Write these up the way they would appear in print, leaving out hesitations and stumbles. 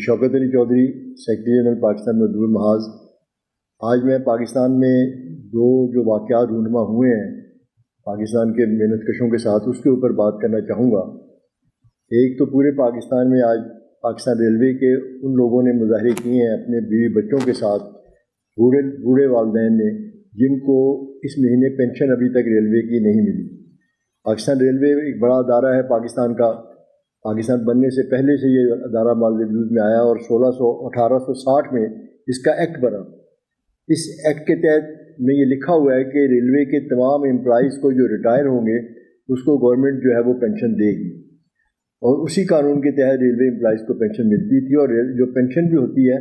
Shaukat Ali Chaudhary, secretary general Pakistan मजदूर महाज। आज मैं पाकिस्तान में दो जो वाक़यात रूनुमा हुए हैं पाकिस्तान के मेहनतकशों के साथ, उसके ऊपर बात करना चाहूँगा। एक तो पूरे पाकिस्तान में आज पाकिस्तान रेलवे के उन लोगों ने मुजाहरे किए हैं अपने बीवी बच्चों के साथ, बूढ़े वालिदैन ने, जिनको इस महीने पेंशन अभी तक रेलवे की नहीं मिली। पाकिस्तान रेलवे एक बड़ा अदारा है पाकिस्तान का। पाकिस्तान बनने से पहले से ये अदारा वजूद में आया और 1860 में इसका एक्ट बना। इस एक्ट के तहत में ये लिखा हुआ है कि रेलवे के तमाम एम्प्लॉइज़ को जो रिटायर होंगे उसको गवर्नमेंट जो है वो पेंशन देगी, और उसी कानून के तहत रेलवे एम्प्लॉइज़ को पेंशन मिलती थी। और जो पेंशन भी होती है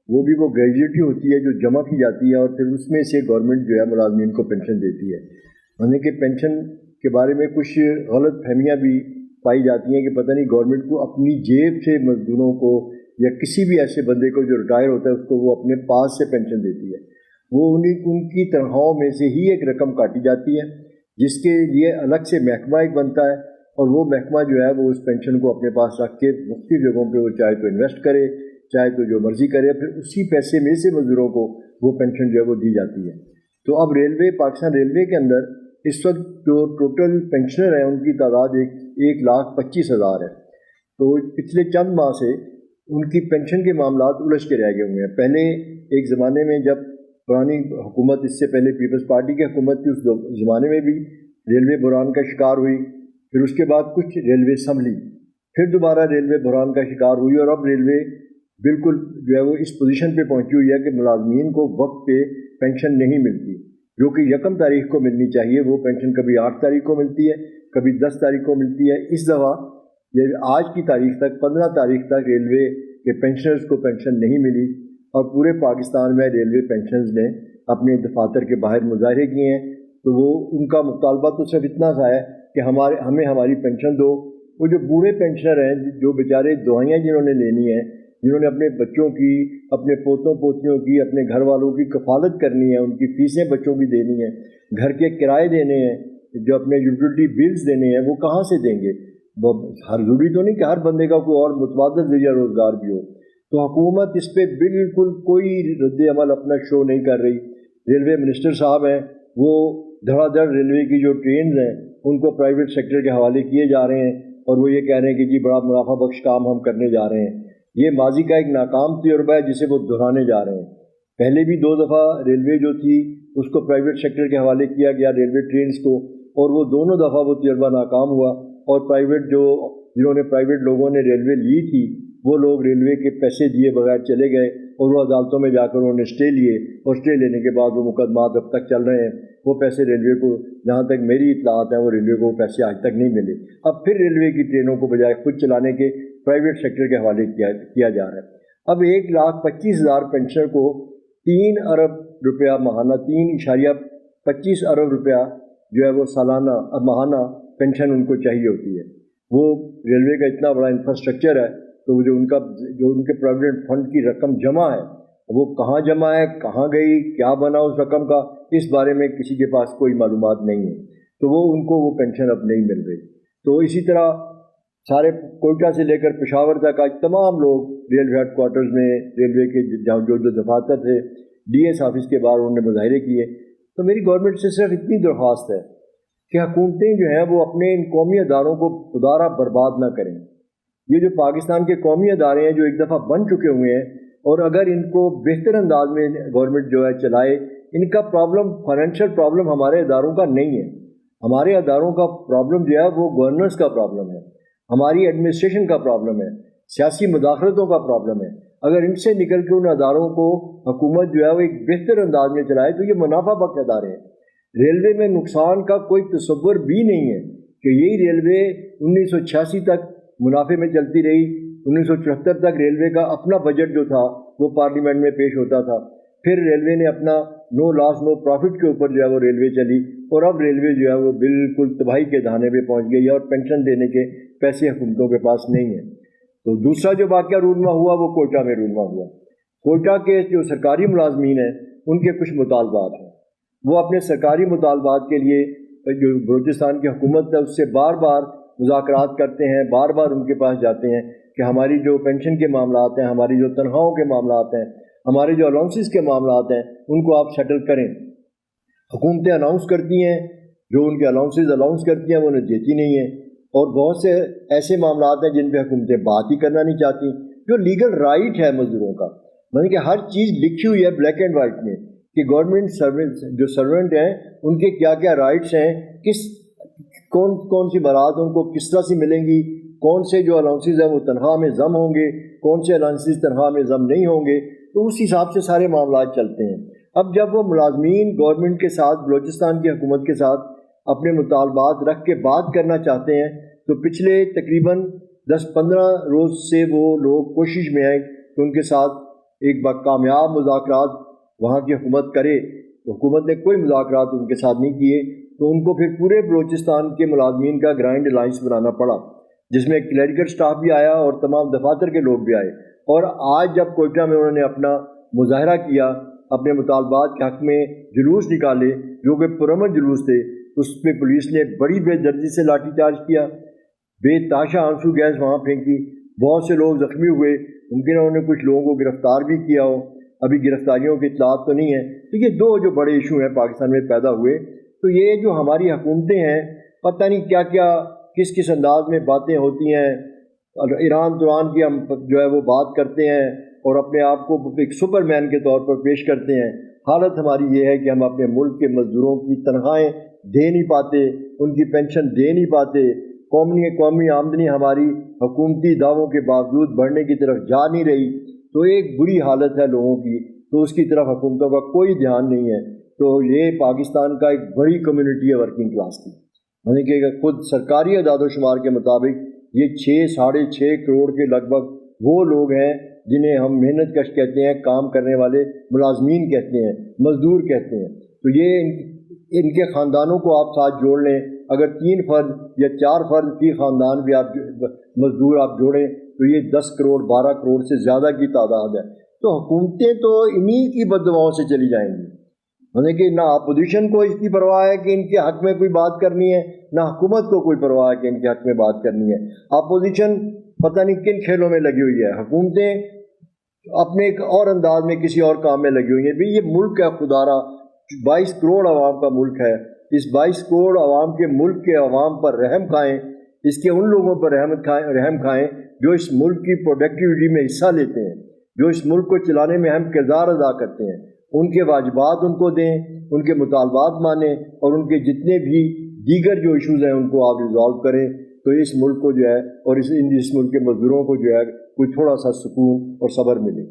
वो भी वो ग्रेजुएटी होती है जो जमा की जाती है, और फिर उसमें से गवर्नमेंट जो है मुलाजमीन को पेंशन देती है। यानी कि पेंशन के बारे में कुछ गलत फहमियाँ भी पाई जाती हैं कि पता नहीं गवर्नमेंट को अपनी जेब से मजदूरों को या किसी भी ऐसे बंदे को जो रिटायर होता है उसको वो अपने पास से पेंशन देती है। वो उनकी तनख्वाहों में से ही एक रकम काटी जाती है, जिसके लिए अलग से महकमा एक बनता है, और वो महकमा जो है वो उस पेंशन को अपने पास रख के मुख्तलिफ जगहों पे वो चाहे तो इन्वेस्ट करे, चाहे तो जो मर्ज़ी करे, फिर उसी पैसे में से मजदूरों को वो पेंशन जो है वो दी जाती है। तो अब पाकिस्तान रेलवे के अंदर इस वक्त जो टोटल पेंशनर हैं उनकी तादाद 1,25,000 है। तो पिछले चंद माह से उनकी पेंशन के मामलात उलझ के रह गए हुए हैं। पहले एक ज़माने में जब पुरानी हुकूमत, इससे पहले पीपल्स पार्टी की हुकूमत थी, उस ज़माने में भी रेलवे बुहरान का शिकार हुई। फिर उसके बाद कुछ रेलवे संभली, फिर दोबारा रेलवे बुहरान का शिकार हुई, और अब रेलवे बिल्कुल जो है वो इस पोजीशन पे पहुंची हुई है कि मुलाजमीन को वक्त पे पेंशन नहीं मिलती, जो कि 1 तारीख को मिलनी चाहिए। वो पेंशन कभी 8 तारीख को मिलती है, कभी 10 तारीख को मिलती है। इस दफ़ा ये आज की तारीख तक 15 तारीख तक रेलवे के पेंशनर्स को पेंशन नहीं मिली, और पूरे पाकिस्तान में रेलवे पेंशनर्स ने अपने दफातर के बाहर मुजाहरे किए हैं। तो वो उनका मुतालबा तो सिर्फ इतना सा है कि हमें हमारी पेंशन दो। वो जो बूढ़े पेंशनर हैं, जो बेचारे दुआएं जिन्होंने लेनी है, जिन्होंने अपने बच्चों की, अपने पोतों पोतियों की, अपने घर वालों की कफालत करनी है, उनकी फ़ीसें बच्चों की देनी है, घर के किराए देने हैं, जो अपने यूटिलिटी बिल्स देने हैं, वो कहाँ से देंगे? हर ज़रूरी तो नहीं कि हर बंदे का कोई और मुतबादल ज़रिया रोज़गार भी हो। तो हुकूमत इस पर बिल्कुल कोई रद्द अमल अपना शो नहीं कर रही। रेलवे मिनिस्टर साहब हैं, वो धड़ाधड़ रेलवे की जो ट्रेन हैं उनको प्राइवेट सेक्टर के हवाले किए जा रहे हैं, और वो ये कह रहे हैं कि जी बड़ा मुनाफा बख्श काम हम करने जा रहे हैं। ये माजी का एक नाकाम तजुर्बा है जिसे वो दोहराने जा रहे हैं। पहले भी 2 दफ़ा रेलवे जो थी उसको प्राइवेट सेक्टर के हवाले किया गया, रेलवे ट्रेन्स को, और वो दोनों दफ़ा वो तजुर्बा नाकाम हुआ। और जिन्होंने प्राइवेट लोगों ने रेलवे ली थी, वो लोग रेलवे के पैसे दिए बगैर चले गए, और वो अदालतों में जाकर उन्होंने स्टे लिए, और स्टे लेने के बाद वो मुकदमात अब तक चल रहे हैं। वो पैसे रेलवे को, जहाँ तक मेरी इत्तलात है, वो रेलवे को पैसे आज तक नहीं मिले। अब फिर रेलवे की ट्रेनों को बजाय खुद चलाने के प्राइवेट सेक्टर के हवाले किया जा रहा है। अब 1,25,000 पेंशनर को 3 अरब रुपया महाना, 3.25 अरब रुपया जो है वो सालाना माहाना पेंशन उनको चाहिए होती है। वो रेलवे का इतना बड़ा इंफ्रास्ट्रक्चर है, तो जो उनके प्रोविडेंट फंड की रकम जमा है, वो कहाँ जमा है, कहाँ गई, क्या बना उस रकम का, इस बारे में किसी के पास कोई मालूमात नहीं है। तो उनको वो पेंशन अब नहीं मिल रही। तो इसी तरह सारे कोयटा से लेकर पेशावर तक आज तमाम लोग रेलवे हेडक्वार्टर्स में, रेलवे के जो दफातर थे, DS ऑफिस के बाहर उन्होंने मुजाहरे किए। तो मेरी गवर्नमेंट से सिर्फ इतनी दरख्वास्त है कि हुकूमतें जो हैं वो अपने इन कौमी अदारों को खुदारा बर्बाद ना करें। ये जो पाकिस्तान के कौमी अदारे हैं जो एक दफ़ा बन चुके हुए हैं, और अगर इनको बेहतर अंदाज में गवर्नमेंट जो है चलाए, इनका प्रॉब्लम फाइनेंशियल प्रॉब्लम हमारे अदारों का नहीं है। हमारे अदारों का प्रॉब्लम जो है वो गवर्नेंस का प्रॉब्लम है, हमारी एडमिनिस्ट्रेशन का प्रॉब्लम है, सियासी मुदाखलतों का प्रॉब्लम है। अगर इनसे निकल के उन अदारों को हुकूमत जो है वो एक बेहतर अंदाज में चलाए तो ये मुनाफा बख्श अदारे हैं। रेलवे में नुकसान का कोई तसव्वुर भी नहीं है कि यही रेलवे 1986 तक मुनाफे में चलती रही। 1974 तक रेलवे का अपना बजट जो था वो पार्लियामेंट में पेश होता था। फिर रेलवे ने अपना नो लॉस नो प्रॉफिट के ऊपर जो है वो रेलवे चली, और अब रेलवे जो है वो बिल्कुल तबाही के दाने पे पहुंच गई है, और पेंशन देने के पैसे हुकूमतों के पास नहीं है। तो दूसरा जो वाक़या रूनमा हुआ वो कोयटा में रूनमा हुआ। कोयटा के जो सरकारी मुलाजमीन हैं उनके कुछ मुतालबात हैं। वो अपने सरकारी मुतालबात के लिए जो बलूचिस्तान की हुकूमत है उससे बार बार मुज़ाकरात करते हैं, बार बार उनके पास जाते हैं, کہ ہماری جو پینشن کے معاملات ہیں، ہماری جو تنخواہوں کے معاملات ہیں، ہمارے جو الاؤنسز کے معاملات ہیں، ان کو آپ سیٹل کریں۔ حکومتیں اناؤنس کرتی ہیں، جو ان کے الاؤنس کرتی ہیں وہ انہیں دیتی نہیں ہیں، اور بہت سے ایسے معاملات ہیں جن پہ حکومتیں بات ہی کرنا نہیں چاہتی۔ جو لیگل رائٹ ہے مزدوروں کا، مطلب کہ ہر چیز لکھی ہوئی ہے بلیک اینڈ وائٹ میں کہ گورنمنٹ سرونٹ ہیں ان کے کیا کیا رائٹس ہیں، کون سی برات ان کو کس طرح سے ملیں گی، کون سے جو الاؤنسز ہیں وہ تنخواہ میں ضم ہوں گے، کون سے الاؤنسز تنخواہ میں ضم نہیں ہوں گے، تو اس حساب سے سارے معاملات چلتے ہیں۔ اب جب وہ ملازمین گورنمنٹ کے ساتھ، بلوچستان کی حکومت کے ساتھ اپنے مطالبات رکھ کے بات کرنا چاہتے ہیں، تو پچھلے تقریباً 10-15 روز سے وہ لوگ کوشش میں ہیں کہ ان کے ساتھ ایک کامیاب مذاکرات وہاں کی حکومت کرے، تو حکومت نے کوئی مذاکرات ان کے ساتھ نہیں کیے، تو ان کو پھر پورے بلوچستان کے ملازمین کا گرانڈ الائنس بنانا پڑا، جس میں کلیریکل سٹاف بھی آیا اور تمام دفاتر کے لوگ بھی آئے۔ اور آج جب کوئٹہ میں انہوں نے اپنا مظاہرہ کیا، اپنے مطالبات کے حق میں جلوس نکالے جو کہ پرامن جلوس تھے، اس پہ پولیس نے بڑی بے دردی سے لاٹھی چارج کیا، بے تحاشا آنسو گیس وہاں پھینکی، بہت سے لوگ زخمی ہوئے، ممکن ہے انہوں نے کچھ لوگوں کو گرفتار بھی کیا ہو، ابھی گرفتاریوں کی اطلاعات تو نہیں ہے۔ تو یہ دو جو بڑے ایشو ہیں پاکستان میں پیدا ہوئے، تو یہ جو ہماری حکومتیں ہیں پتہ نہیں کیا کیا کس انداز میں باتیں ہوتی ہیں، ایران دوران کی ہم جو ہے وہ بات کرتے ہیں اور اپنے آپ کو ایک سپر مین کے طور پر پیش کرتے ہیں۔ حالت ہماری یہ ہے کہ ہم اپنے ملک کے مزدوروں کی تنخواہیں دے نہیں پاتے، ان کی پینشن دے نہیں پاتے، قومی آمدنی ہماری حکومتی دعووں کے باوجود بڑھنے کی طرف جا نہیں رہی، تو ایک بری حالت ہے لوگوں کی، تو اس کی طرف حکومتوں کا کوئی دھیان نہیں ہے۔ تو یہ پاکستان کا ایک بڑی کمیونٹی ہے ورکنگ کلاس کی، یعنی کہ خود سرکاری اعداد و شمار کے مطابق یہ 6-6.5 کروڑ کے لگ بھگ وہ لوگ ہیں جنہیں ہم محنت کش کہتے ہیں، کام کرنے والے ملازمین کہتے ہیں، مزدور کہتے ہیں۔ تو یہ ان کے خاندانوں کو آپ ساتھ جوڑ لیں، اگر 3 فرد یا 4 فرد کی خاندان بھی آپ مزدور آپ جوڑیں تو یہ 10 کروڑ 12 کروڑ سے زیادہ کی تعداد ہے۔ تو حکومتیں تو انہی کی بددعاؤں سے چلی جائیں گی، یعنی کہ نہ اپوزیشن کو اس کی پرواہ ہے کہ ان کے حق میں کوئی بات کرنی ہے، نہ حکومت کو کوئی پرواہ ہے کہ ان کے حق میں بات کرنی ہے۔ اپوزیشن پتہ نہیں کن کھیلوں میں لگی ہوئی ہے، حکومتیں اپنے ایک اور انداز میں کسی اور کام میں لگی ہوئی ہیں۔ بھی یہ ملک ہے خدارا، 22 کروڑ عوام کا ملک ہے، اس 22 کروڑ عوام کے ملک کے عوام پر رحم کھائیں، اس کے ان لوگوں پر رحم کھائیں جو اس ملک کی پروڈکٹیوٹی میں حصہ لیتے ہیں، جو اس ملک کو چلانے میں اہم کردار ادا کرتے ہیں، ان کے واجبات ان کو دیں، ان کے مطالبات مانیں، اور ان کے جتنے بھی دیگر جو ایشوز ہیں ان کو آپ ریزالو کریں، تو اس ملک کو جو ہے اور اس ملک کے مزدوروں کو جو ہے کوئی تھوڑا سا سکون اور صبر ملے۔